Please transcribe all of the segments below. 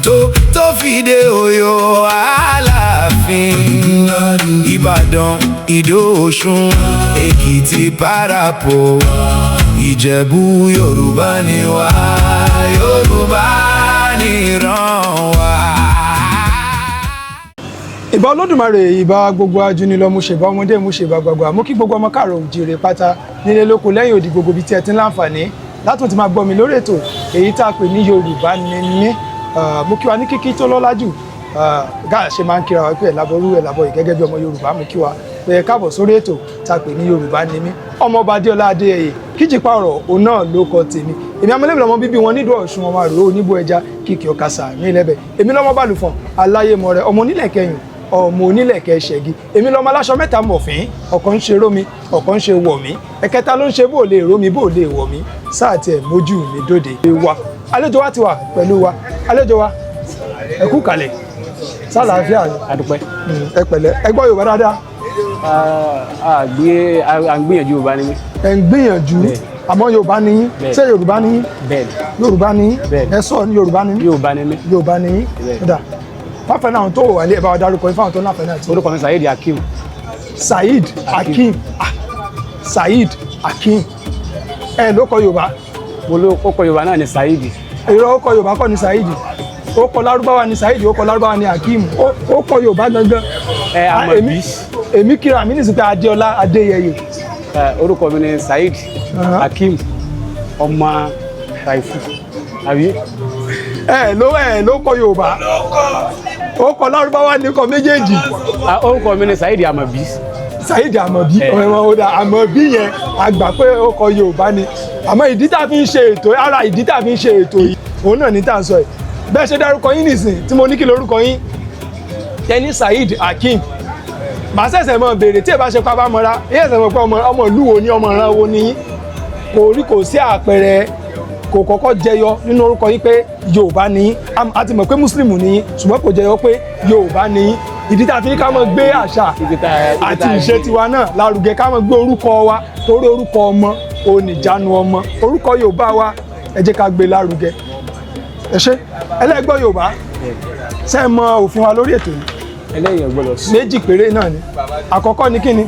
tó fi dé Ọ̀yọ́ Aláàfin. Ìbàdàn, Ìdó, Ọ̀ṣun, Èkìtì, Parapo, Ìjẹ̀bú, Yorùbá ni wá, Yorùbá nìran wa. Ìbà Olódùmarè, ìbà gbogbo ajúnilọ, mo ṣèbà ọmọdé, mo ṣèbà gbàgbà, mo kí gbogbo ọmọ káàárọ̀ oòjíire pátá nílé lóko lẹ́yìn odi gbogbo ibi tí ẹ ti ń láǹfààní látún ti máa gbọ́ mi lórí ètò èyí tá a pè ní Yorùbá ni mí. Mo kí wa ní kíkí tó lọ́lá jù, gáà ṣe máa ń kíra wa pé ẹ̀làbọ̀rú ẹ̀làbọ̀ yìí gẹ́gẹ́ bí ọmọ Yorùbá. Mo kí wa pé káàbọ̀ sórí ètò tá a pè ní Yorùbá ni mí. Ọmọọba Adéọlá Adéyẹyè Kíjìpá ọ̀rọ̀ òun náà ló kọ tèmi. Èmi amọ̀lẹ́bí lọmọ bíbí wọn nídùú Ọ̀ṣun, ọmọ àrò oníbó ẹja kìkì ọ̀kasà ní ilẹ̀bẹ̀. Èmi lọ́mọ Bálùfọ̀n aláyémọrẹ ọmọ onílẹ̀ kẹyìn ọmọ onílẹ̀kẹ̀ ṣẹ̀gi. Èmi lọ́mọ aláṣọ mẹ́ta mọ̀fín, ọ̀kan ń ṣe rómi, ọ̀kan ń ṣe wọ̀mí, ẹ̀kẹta ló ń ṣe bó lè rómi bó lè wọ̀mí, sáà tiẹ̀ mójú mi dóde. Àlejò wa ti wà pẹ̀lú wa. Àlejò wa ẹ kú kalẹ̀, sálàáfíà ni. Adúpẹ́. Ẹ pẹ̀lẹ́, ẹ gbọ́ Yorùbá dáadáa. À ń gbìyànjú Yorùbá ni mí. Ẹ ń gbìyànjú, àmọ́ Yorùbá ni yín. Ṣé Yorùbá ni yín? Bẹ́ẹ̀ni. Yorùbá ni yín. Bẹ́ẹ̀ni. Ẹ sọ ní Yorùbá ni yín. Yorùbá ni mí. Yorùbá ni yín. Kódà fáfẹ́ náà tó wà ní ẹ̀ bá wa dárúkọ yín fáwọn tó láfẹ́ náà. Orúkọ mi Saheed Hakeem. Saheed Hakeem. Saheed Hakeem. Ẹ ló kọ Yorùbá. Mo ló kọ Yorùbá náà ni Saheed. Irọ́ ó kọ Yorùbá kọ́ ni Saheed. Ó kọ Lárúbáwá ni Saheed, ó kọ Lárúbáwá ni Hakeem. Ó kọ Yorùbá gangan. Àmọ̀bí. Èmi kíra mi ní ìsìnkú Adéọlá Adéyẹyè. Orúkọ mi ni Saheed Hakeem ọmọ Taifu. Àbí? Ẹ ló kọ Yorùbá. Ó kọ Lárúbáwá ní kọ méjèèjì. Orúkọ mi ni Saheed Àmọ̀bí. Saheed Àmọ̀bí. Àmọ̀bí yẹn a gbà pé ó kọ Yorùbá ni. Àmọ́ ìdí tá a fi ń ṣe ètò, ara ìdí tá a fi ń ṣe ètò yìí, òun náà ní tá à ń sọ yìí. Bẹ́ẹ̀ ṣe dárúkọ yín nìsín tí mo ní kí lorúkọ yín. Tẹ́ni Saheed Hakeem. Màá ṣẹ̀ṣẹ̀ mọ̀ béèrè tí ẹ bá ṣe pa bá mọ́ra, yẹ́ ẹ̀ṣẹ̀ mọ̀ pé ọmọ ìlú wo ni ọmọ ìran wo ni yín. Kò sí àpẹẹrẹ, kò kọ́kọ́ jẹyọ nínú orúkọ yín pé Yorùbá ni yín. A ti mọ̀ pé Mùsùlùmù ni yín, ṣùgbọ́n kò jẹyọ pé Yorùbá ni yín. Ìdí tá a fi ní ká máa gbé àṣà àti ìṣe tiwa náà lárugẹ, ká máa gbé orúkọ wa, torí orúkọ ọmọ oníjánu ọmọ. Orúkọ Yorùbá wa ẹ jẹ́ ká gbé lárugẹ. Ẹ ṣé, ẹlẹ́gbọ́ Yorùbá, ṣé ẹ mọ òfin wa lórí ètò yìí? Ẹlẹ́yìn gbọ́dọ̀ sọ. Méjì péré náà ni. Àkọ́kọ́ ni kí ni?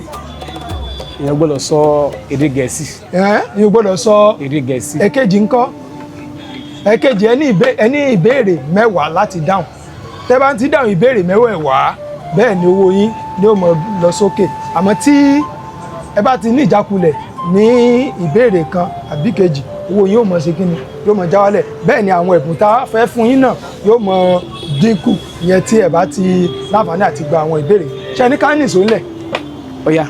Èèyàn gbọ́dọ̀ sọ èdè Gẹ̀ẹ́sì. Èèyàn gbọ́dọ̀ sọ èdè Gẹ̀ẹ́sì. Èkejì ńkọ́? Èkejì ẹ ní ìbéèrè mẹ́wàá láti dáhùn. Tẹ́ bá ti dáhùn ìbéèrè mẹ́wàá, bẹ́ẹ̀ ni owó yín ni ó mọ lọ sókè. Àmọ́ tí ẹ bá ti ní ìjákulẹ̀ ní ìbéèrè kan àbí kejì, owó yín yóò mọ ṣe kí ni, yóò mọ já wálẹ̀. Bẹ́ẹ̀ ni àwọn ẹ̀bùn tá a fẹ́ fún yín náà yóò mọ dínkù, ìyẹn tí ẹ bá ti láǹfààní àti gba àwọn ìbéèrè. Ṣé ní ká nìṣó ńlẹ̀? Ó yá.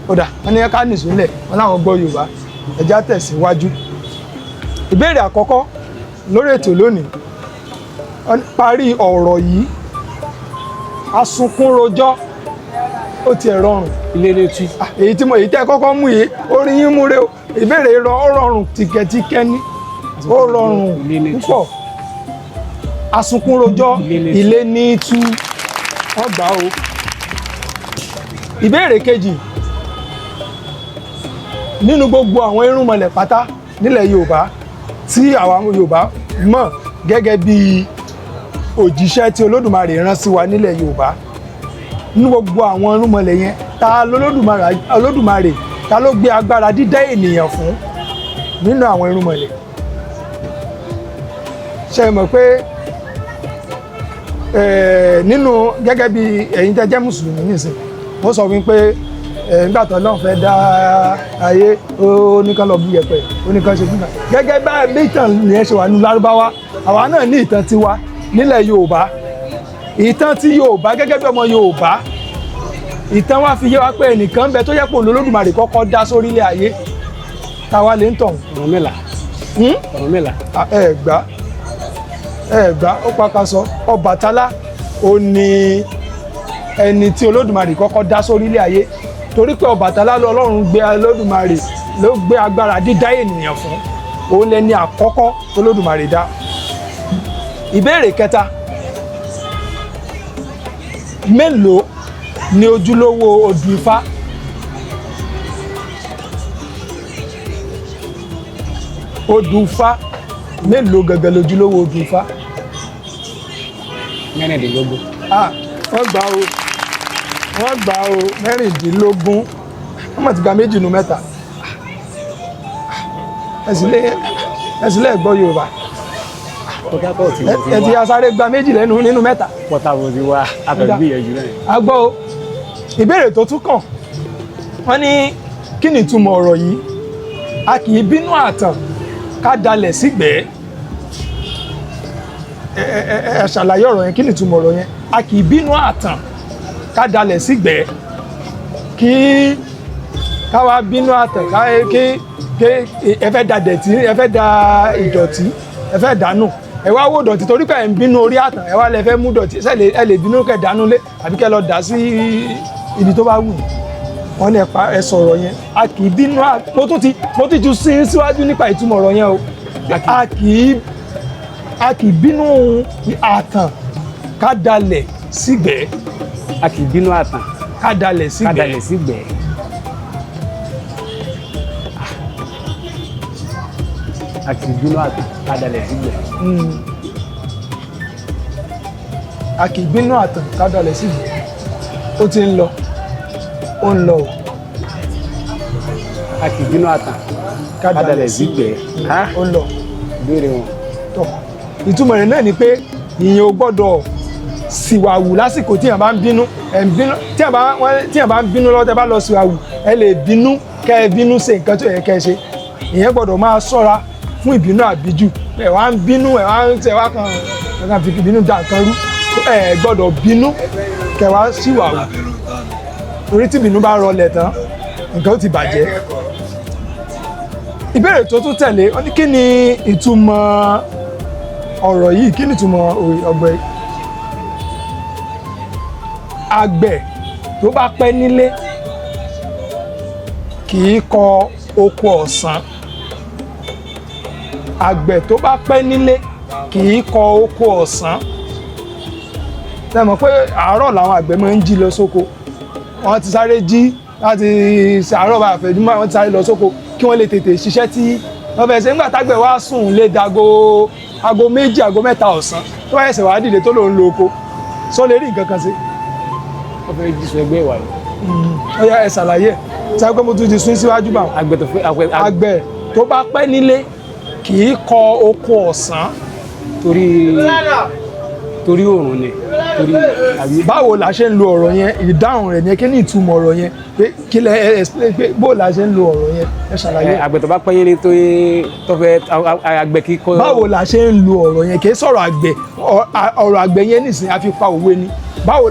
Ó dà, wọ́n ní ká nìṣó ńlẹ̀, wọ́n láwọn gbọ́ Yorùbá. Ẹ já tẹ̀síwájú. Ìbéèrè àkọ́kọ́ lórí ètò lónìí. Parí ọ̀rọ̀ yìí. Asunkún rojọ́, ó ti ẹ̀ rọrùn. Ilé létí. Èyí tẹ́ kọ́kọ́ mú yìí, orin yín múre o. Ìbéèrè ó rọrùn tìkẹ́tìkẹ́ ní. Ó rọrùn púpọ̀. Asunkún rojọ́, ilé ní tú. Wọ́n gbà o. Ìbéèrè kejì. Nínú gbogbo àwọn irúnmọlẹ̀ pátá nílẹ̀ Yorùbá tí àwọn Yorùbá mọ̀ gẹ́gẹ́ bí òjíṣẹ́ tí Olódùmarè rán sí wa nílẹ̀ Yorùbá, nínú gbogbo àwọn irúnmọlẹ̀ yẹn, ta Olódùmarè ta ló gbé agbára dídá ènìyàn fún nínú àwọn irúnmọlẹ̀? Ṣé ẹ mọ̀ pé nínú gẹ́gẹ́ bí ẹ̀yin tẹ́ jẹ́ Mùsùlùmí nìsín, wọ́n sọ fún pé nígbà tó Ọlọ́run fẹ́ dá ayé, ó ní kán lọ bú yẹ̀pẹ̀, ó ní kán ṣe fún kan. Gẹ́gẹ́ bá ìtàn yẹn ṣe wà nínú Lárúbáwá, àwa náà ní ìtàn tiwa nílẹ̀ Yorùbá. Ìtàn tí Yorùbá gẹ́gẹ́ bí ọmọ Yorùbá, ìtàn wa fi yé wa pé ẹnìkan bẹ tó yẹ pé Olódùmarè kọ́kọ́ dá sórílẹ̀ ayé. Táwa lè ń tọ̀hún. Ọ̀rúnmìlà. Ọ̀rúnmìlà. Ẹ gbà ó pakasọ. Ọbàtálá ó ní ẹni tí Olódùmarè kọ́kọ́ dá sórílẹ̀ ayé, torí pé Ọbàtálá Ọlọ́run gbé Olódùmarè ló gbé agbára dídá ènìyàn fún. Òun lẹni àkọ́kọ́ Olódùmarè dá. Ìbéèrè kẹta. Mélòó ni ojúlówó odù Ifá? Odù Ifá mélòó gẹ́gẹ́ lójúlówó odù Ifá? mẹ́rìndínlógún. Wọ́n gbà o, wọ́n gbà o, mẹ́rìndínlógún. Wọ́n mọ̀ ti gba méjì nínú mẹ́ta. Ẹ̀sìlẹ̀ gbọ́ Yorùbá. Ẹ ti asáré gba méjì nínú mẹ́ta. Pọ́tàbọ̀ ti wá àfẹ́gbìyànjú náà. A gbọ́ o. Ìbéèrè tó tún kàn. Wọ́n ní kí ni ìtumọ̀ ọ̀rọ̀ yìí? A kì í bínú àtàn ká dalẹ̀ sígbẹ̀ẹ́. Ẹ ṣàlàyé ọ̀rọ̀ yẹn, kí ni ìtumọ̀ ọ̀rọ̀ yẹn? A kì í bínú àtàn ká dalẹ̀ sígbẹ̀ẹ́. Kí ká wá bínú àtàn kí ẹ fẹ́ da dẹ̀tí, ẹ fẹ́ da ìdọ̀tí, ẹ fẹ́ dànù. Ẹ wá wò dọ̀tí torí pé ẹ ń bínú orí àtàn, ẹ wá lẹ fẹ́ mú dọ̀tí. Ẹ lè bínú kẹ́ dànù lé àbí kẹ́ lọ dà sí ibi tó bá wù yín. Wọ́n ní ẹ sọ̀rọ̀ yẹn. A kì í bínú àtàn. Mo ti ju síwájú nípa ìtumọ̀ ọ̀rọ̀ yẹn o. A kì í bínú àtàn ká dalẹ̀ sígbẹ̀ẹ́. A kì í bínú àtàn ká dalẹ̀ sígbẹ̀ẹ́. A kì í bínú àtàn ká dalẹ̀ sígbẹ̀ẹ́. A kì í bínú àtàn ká dalẹ̀ sígbẹ̀ẹ́. Ó ti ń lọ. Ó ń lọ o. A kì í bínú àtàn ká dalẹ̀ sígbẹ̀ẹ́. Ó ń lọ. Ìbéèrè wọn. Tọ́ ìtumọ̀ rẹ̀ náà ni pé ìyẹn ò gbọ́dọ̀ síwàwù lásìkò tí èèyàn bá ń bínú. Tí èèyàn bá ń bínú lọ́wọ́ tẹ́ bá lọ síwàwù, ẹ lè bínú kẹ́ ẹ bínú ṣe nǹkan tó yẹ kẹ́ ẹ ṣe. Ìyẹn gbọ́dọ̀ máa ṣọ́ra fún ìbínú àbíjù. Ẹ wá ń bínú, ẹ wá kàn fi ìbínú dà nǹkan rú. Ẹ gbọ́dọ̀ bínú kẹ́ wá síwàwù. Torí tí ìbínú bá rọlẹ̀ tán, nǹkan ó ti bàjẹ́. Ìbéèrè tó tún tẹ̀lé, ó ní kí ni ìtumọ̀ ọ̀rọ̀ yìí, kí ni ìtumọ̀ ọ̀gbẹ́? Àgbẹ̀ tó bá pẹ́ nílé kì í kọ oko ọ̀sán. Àgbẹ̀ tó bá pẹ́ nílé kì í kọ oko ọ̀sán. Ṣé mọ̀ pé àárọ̀ làwọn àgbẹ̀ máa ń jí lọ sóko. Wọ́n ti sáré jí láti ṣàárọ̀ bá àfẹ́júmọ́, wọ́n ti sáré lọ sóko kí wọ́n lè tètè ṣiṣẹ́ tí wọ́n fẹ́ ṣe. Nígbà tágbẹ̀ wá sùn lé dago aago 2, aago 3 ọ̀sán tó wáyé ṣẹ̀wá dìde tó lòun lo oko. Sọ lè rí nǹkan kan sí. Wọ́n fẹ́ jí sọ ẹgbẹ́ ìwà yìí. Ó yá ẹ ṣàlàyé. Ṣé pé mo tún ti sún síwájú bá wọn? Àgbẹ̀ tó bá pẹ́ nílé kì í kọ oko ọ̀sán. Torí oòrùn ni. Báwo la ṣe ń lo ọ̀rọ̀ yẹn? Ìdáhùn rẹ̀ ni kí ni ìtumọ̀ ọ̀rọ̀ yẹn? Pé kí lẹ explain pé bó la ṣe ń lo ọ̀rọ̀ yẹn? Ẹ ṣàlàyé. Àgbẹ̀ tó bá pẹ́ yẹn ni tó fẹ́ àgbẹ̀ kíkọ́. Báwo la ṣe ń lo ọ̀rọ̀ yẹn? Kì í sọ̀rọ̀ àgbẹ̀. Ọ̀rọ̀ àgbẹ̀ yẹn nìsín a fi pa òwe ni. Báwo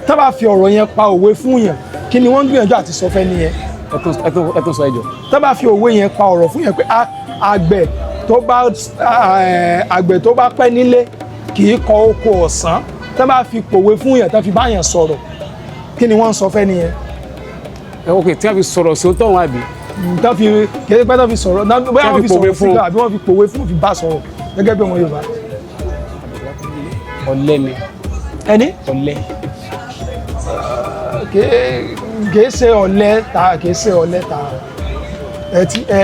tá bá fi ọ̀rọ̀ yẹn pa òwe fún yàn, kí ni wọ́n ń gbìyànjú àti sọ fẹ́ nìyẹn? Ẹ tún sọ ẹjọ́. Tá bá fi òwe yẹn pa ọ̀rọ̀ fún yàn pé àgbẹ̀ tó bá pẹ́ nílé kì í kọ oko ọ̀sán. Tá bá fi pòwe fún yàn, tá fi bá yàn sọ̀rọ̀, kí ni wọ́n ń sọ fẹ́ nìyẹn? Tí wọ́n fi sọ̀rọ̀ sí ọ̀tọ̀ wọn àbí? Kì í pẹ́ tó fi sọ̀rọ̀, bóyá wọ́n fi sọ̀rọ̀ fún àbí wọ́n fi pòwe fún fi bá sọ̀rọ̀ gẹ́gẹ́ bí ọmọ Yorùbá. Ọ̀lẹ ni. Ẹni? Ọ̀lẹ. Kìí ṣe ọ̀lẹ ta, kìí ṣe ọ̀lẹ ta.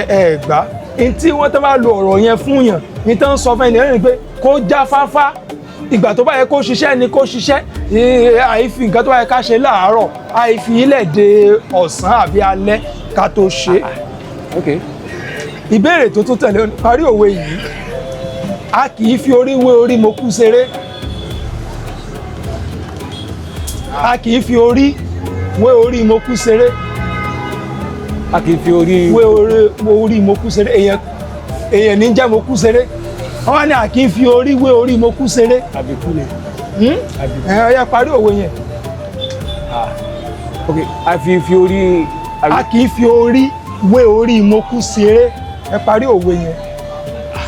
Ẹ gbá. Tí wọ́n tó bá lo ọ̀rọ̀ yẹn fún yàn, ní tó ń sọ fẹ́ nìyẹn ni pé kó já fáfá. Ìgbà tó bá yẹ kó ṣiṣẹ́ ni kó ṣiṣẹ́. Àìfi nǹkan tó bá yẹ ká ṣe láàárọ̀, àìfi ilẹ̀ de ọ̀sán àbí alẹ́ ká tó ṣe. Ìbéèrè tó tún tẹ̀lé parí òwe yìí. A kì í fi orí wé orí mo kú ṣeré. A kì í fi orí wé orí mo kú ṣeré. A kì í fi orí wé orí mo kú ṣeré. Èèyàn ní jẹ́ mo kú ṣeré. Wọ́n wá ní a kì í fi orí wé orí mo kú ṣeré. Àbíkú ni. Ẹ parí òwe yẹn. A fi orí. A kì í fi orí wé orí mo kú ṣeré. Ẹ parí òwe yẹn.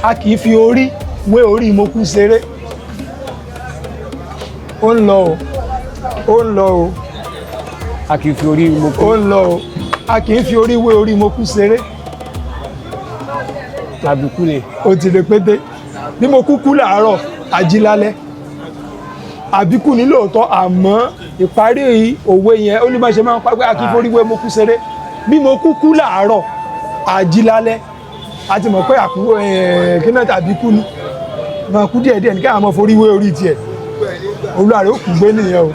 A kì í fi orí wé orí mo kú ṣeré. Ó ń lọ o. Ó ń lọ o. A kì í fi orí mo kú. Ó ń lọ o. A kì í fi orí wé orí mo kú ṣeré. Àbíkú ni. Ó ti lè pété. Bí mo kú kú làárọ̀, ají lálẹ́. Àbíkú ni lóòótọ́, àmọ́ ìparí òwe yẹn ó ní bá ṣe máa ń pa pé a kì í fi orí wé mo kú ṣeré. Bí mo kú kú làárọ̀, ají lálẹ́. A ti mọ̀ pé kí náà tàbí kú ni. Máa kú díẹ̀díẹ̀ ní káwọn ọmọ forí wé orí tiẹ̀. olúwa rẹ̀ ó kù gbé nìyẹn o.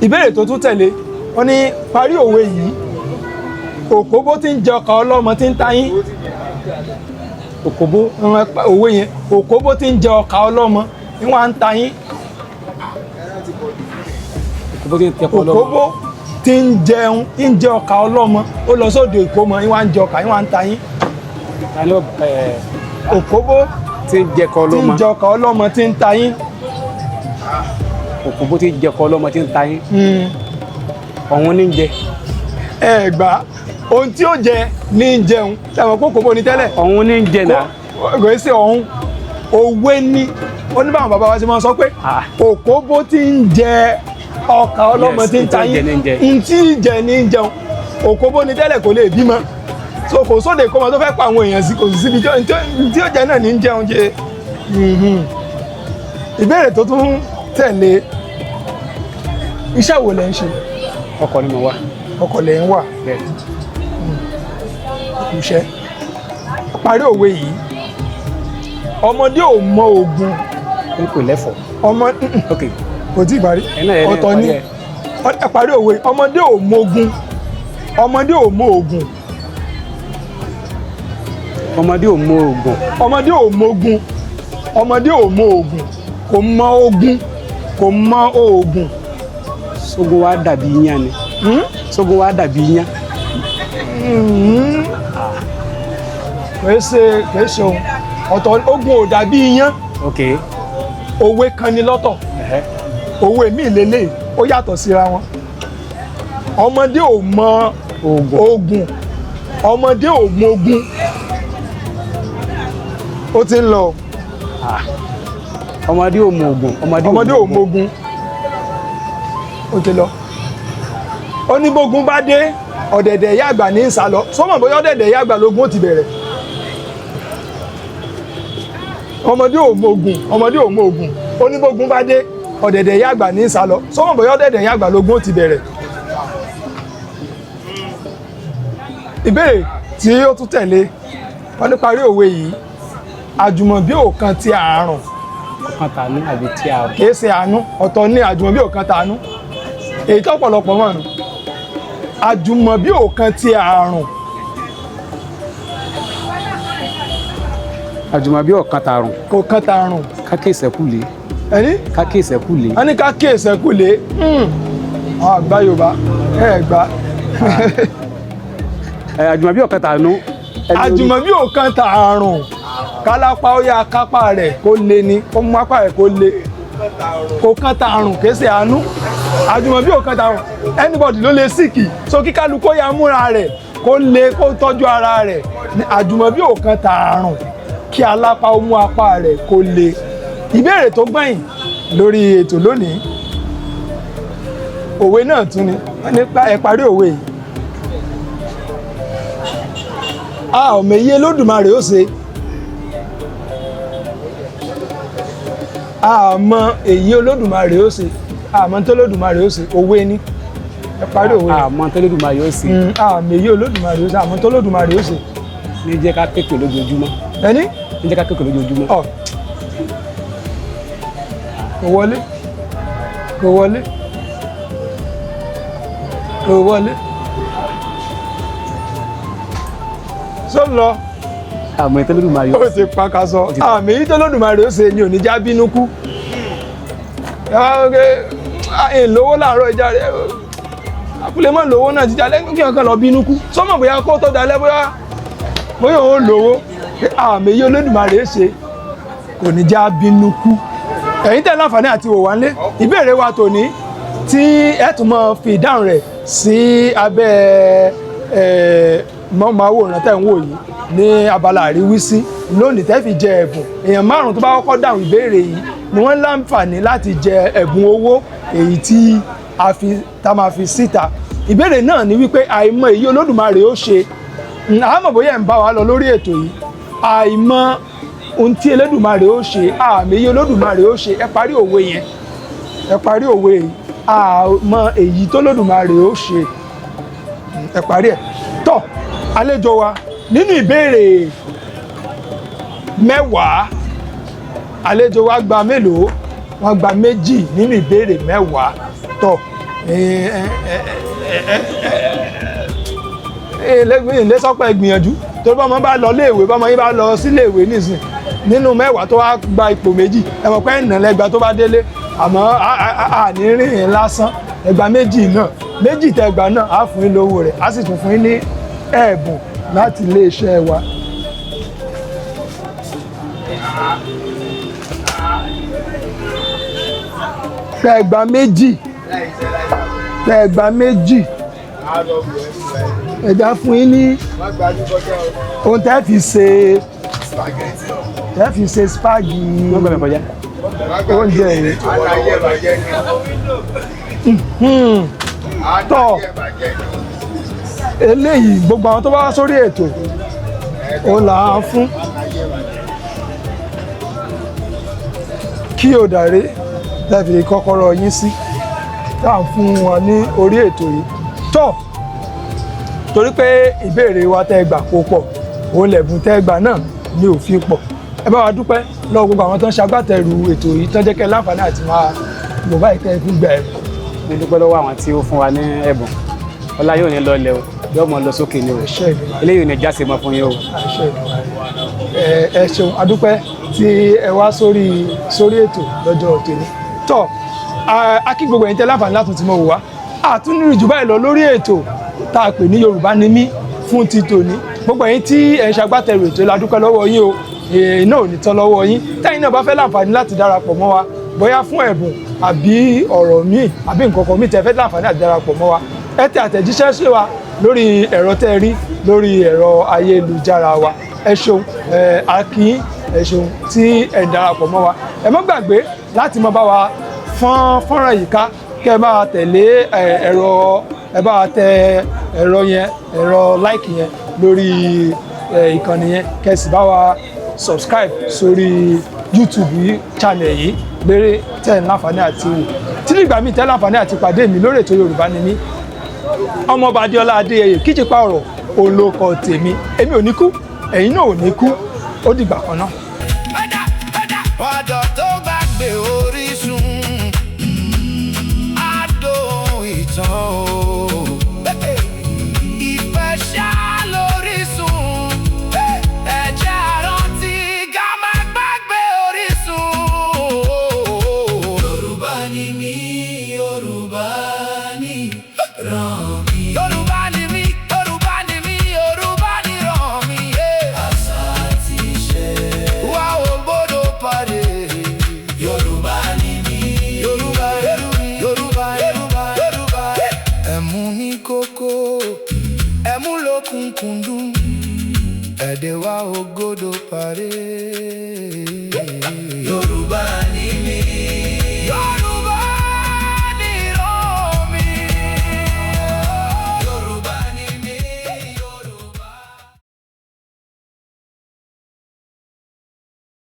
ìbéèrè tó tún tẹ̀lé wọ́n ní parí òwe yìí òkóbó tí ń jẹ ọkà ọlọ́mọ tí ń tayín. òkóbó òwe yẹn òkóbó tí ń jẹ ọkà ọlọ́mọ ní wọ́n á ń tayín. òkóbó tí ń jẹ ọkà ọlọ́mọ ó lọ sóde ìkómọ ní wọ́n á ń jẹ ọkà ní wọ́n á ń tayín. òkóbó tí ń jẹ ọkà ọlọ́mọ tí ń tayín. òkóbó tí ń jẹ ọkà ọlọ́mọ tí ń tayín. ọ̀hún ní ń jẹ. ẹ gbà ohun tí ó jẹ ní ń jẹun ṣàwọn kó kòbó ni tẹ́lẹ̀. ọ̀hún ní ń jẹ náà. kò sí ọ̀hún òwe ní ó ní báwọn bàbá wa ṣe máa sọ pé òkóbó tí ń jẹ ọkà ọlọ́mọ tí ń tayín ń tí ń jẹ ní ń jẹun òkóbó ni tẹ́lẹ̀ kò lè bímọ so kò sóde ìkómọ tó fẹ́ pa àwọn èèyàn sí kò sí síbi tí ó jẹ náà ní ń jẹun jẹ. ìbéèrè tó tún tẹ̀lé iṣẹ́ wo lẹ ń ṣe? ọkọ̀ ni mo wà. ọkọ̀ lẹ ń wà. iṣẹ́ parí òwe yìí ọmọdé ò mọ Ògùn. n kò lẹ́fọ̀. ọmọ kò tí ì parí ọ̀tọ̀ ni parí òwe ọmọdé ò mọ Ògùn ọmọdé ò mọ Ògùn. ọmọdé ò mọ Ògùn. ọmọdé ò mọ Ògùn ọmọdé ò mọ Ògùn kò mọ Ògùn kò mọ Ògùn. sógun wa dàbí iyán ni. sógun wa dàbí iyán. kìí ṣe ohun ọ̀tọ̀ Ògùn ò dàbí iyán. òwe kan ni lọ́tọ̀ òwe míì lélẹ̀ ó yàtọ̀ síra wọn. ọmọdé ò mọ Ògùn ọmọdé ò mọ Ògùn. ó ti ń lọ. ọmọdé ò mọ Ògùn ọmọdé ò mọ Ògùn. ó ti lọ. ó ní bógun bá dé ọ̀dẹ̀dẹ̀ ìyá àgbà ní ìsàlọ sọ́mọ̀ bóyá ọ̀dẹ̀dẹ̀ ìyá àgbà lógún ó ti bẹ̀rẹ̀. ọmọdé ò mọ Ògùn ọmọdé ò mọ Ògùn ó ní bógun bá dé ọ̀dẹ̀dẹ̀ ìyá àgbà ní ìsàlọ sọ́mọ̀ bóyá ọ̀dẹ̀dẹ̀ ìyá àgbà lógún ó ti bẹ̀rẹ̀. ìbéèrè tí ó tún tẹ̀lé wọ́n ní parí òwe yìí àjùmọ̀bí òkan ti àrùn. ọ̀kan tàánú àbí tí a. kìí ṣe àánú ọ̀tọ̀ ní àjùmọ̀bí òkan tàánú èyí tó pọ̀lọpọ̀ mọ̀ nù. àjùmọ̀bí òkan ti àrùn. àjùmọ̀bí ọ̀kan tààrùn. kò kan tààrùn. kákè ìsẹ́kùlé. ẹni. kákè ìsẹ́kùlé. wọ́n ní kákè ìsẹ́kùlé. àwọn àgbà Yorùbá gbà. àjùmọ̀bí ọ̀kan tàánú. àjùmọ̀bí òkan tààrùn kálápá ó yá kápá rẹ̀ kó lé ní kó mú apá rẹ̀ kó lé kò kan tààrùn kìí ṣe àánú. àjùmọ̀bí òkan tààrùn anybody ló lè síkì so kí kálukú yá múra rẹ̀ kó lé kó tọ́jú ara rẹ̀. àjùmọ̀bí òkan tààrùn kí alápá ó mú apá rẹ̀ kó lé. ìbéèrè tó gbẹ̀yìn lórí ètò lónìí òwe náà tún ni nípa ẹ parí òwe yìí. a ò mèyí Olódùmarè ó ṣe àmọ́ èyí Olódùmarè ó ṣe àmọ́ tó Olódùmarè ó ṣe òwe ni ẹ parí òwe. àmọ́ tó Olódùmarè ó ṣe. àmọ́ èyí Olódùmarè ó ṣe àmọ́ tó Olódùmarè ó ṣe. ní jẹ́ ká kéèké lójoojúmọ́. ẹni. ní jẹ́ ká kéèké lójoojúmọ́. kò wọlé kò wọlé kò wọlé sọ lọ. àmọ́ èyí tó Olódùmarè ó ti pakasọ àmì èyí tó Olódùmarè ó ṣe ni ò ní já bínú kú. lówó láàárọ̀ ìjà rẹ̀ àpilẹ̀ mọ́ lówó náà ti jalè kí ọkàn lọ bínú kú sọ́mọ̀ bóyá kó tó dalẹ̀ bóyá ó lówó àmì èyí Olódùmarè ṣe kò ní já bínú kú. ẹ̀yin tẹ́ láǹfààní àti wò wá nílé ìbéèrè wa tòní tí ẹ tún mọ́ fi ìdáhùn rẹ̀ sí abẹ́ mọ́máwòrán tẹ́ ń wò yìí ní abala àríwísí lónìí tẹ́ fi jẹ ẹ̀bùn èèyàn márùn tó bá kọ́kọ́ dáhùn ìbéèrè yìí ni wọ́n láǹfààní láti jẹ ẹ̀bùn owó èyí tí tá máa fi síta. ìbéèrè náà ni wípé àìmọ̀ èyí Olódùmarè ó ṣe àmọ́ bóyá ẹ̀ ń bá wa lọ lórí ètò yìí àìmọ̀ ohun tí Olódùmarè ó ṣe àmì èyí Olódùmarè ó ṣe ẹ parí òwe yẹn ẹ parí òwe yìí àmọ́ èyí tó Olódùmarè ó ṣe ẹ parí ẹ̀ tọ́ àlejò wa nínú ìbéèrè 10 àlejò wa gba mélòó wọ́n gba 2 nínú ìbéèrè 10 tọ̀ ilé sọ́pọ̀ ìgbìyànjú torí bọ́mọ bá lọ léèwé bọ́mọ yín bá lọ sí léèwé nísìn nínú 10 tó wá gba ipò 2 ẹ mọ̀ pé ìnà lẹ́gbàá tó bá délé àmọ́ àní rìn lásán ẹgbàá 2 náà 2 tẹgbàá náà á fún yín lówó rẹ̀ á sì tún fún yín ní ẹ̀bùn láti iléeṣẹ́ wa. tẹgbàá 2 ẹja fún yín ní ohun tẹ́ fi ṣe spagi oúnjẹ yìí tọ́ eléyìí gbogbo àwọn tó bá wá sórí ètò ó là á fún kí o dàrí tẹ́fì kọ́kọ́rọ́ yín sí tá à ń fún wọn ní orí ètò yìí tọ́ torí pé ìbéèrè wa tẹ́ gbà kó pọ̀ òun lẹ̀bùn tẹ́ gbà náà ní òfin pọ̀ ẹ bá wa dúpẹ́ lọ́wọ́ gbogbo àwọn tó ń ṣagbátẹrù ètò yìí tó jẹ́ kẹ́ láǹfààní àti máa lò báyìí tẹ́ fi gbà ẹ̀bùn. mo dúpẹ́ lọ́wọ́ àwọn tí ó fún wa ní ẹ̀bùn ọlá yóò ní lọlẹ̀ o yóò mọ lọ sókè ni o eléyìí ò ní jáse mọ́ fún yín o. ẹ ṣeun adúpẹ́ tí ẹ wá sórí ètò lọ́jọ́ tòní tọ́ akí gbogbo ẹ̀yin tẹ́ láǹfààní láti ti mọ̀ wò wá àtúnú jù báyìí lọ lórí ètò tá a pè ní Yorùbá ni mí fún ti tòní gbogbo ẹ̀yin tí ẹ ń ṣagbátẹrù ètò la dúpẹ́ lọ́wọ́ yín o iná ò ní tán lọ́wọ́ yín tẹ́yin náà bá fẹ́ láǹfààní láti darapọ̀ mọ́ wa bóyá fún ẹ̀bùn àbí ọ̀rọ̀ míì àbí nǹkan kan míì tẹ́ fẹ́ láǹfààní àti darapọ̀ mọ́ wa ẹ tẹ àtẹ̀jíṣẹ́ sí wa lórí ẹ̀rọ tẹ́ rí lórí ẹ̀rọ ayélujára wa ẹ ṣeun akín ẹ ṣeun tí ẹ ń darapọ̀ mọ́ wa ẹ má gbàgbé láti máa bá wa fọ́nrán yìí ká kẹ́ ẹ bá wa tẹ̀lé ẹ bá wa tẹ ẹ̀rọ like yẹn lórí ìkànnì yẹn kẹ́ ẹ sì bá wa subscribe sórí YouTube yìí channel yìí gbére tẹ́ ẹ̀ láǹfààní àti wò tí nígbà míì tẹ́ láǹfààní àti pàdé mi lórí ètò Yorùbá ni mí ọmọọba Adéọlá Adéyẹyè Kíjìpá ọ̀rọ̀ olóko tèmi èmi ò ní kú ẹ̀yin náà ò ní kú ó dìgbà kan náà. ọ̀dọ̀ tó gbàgbé o.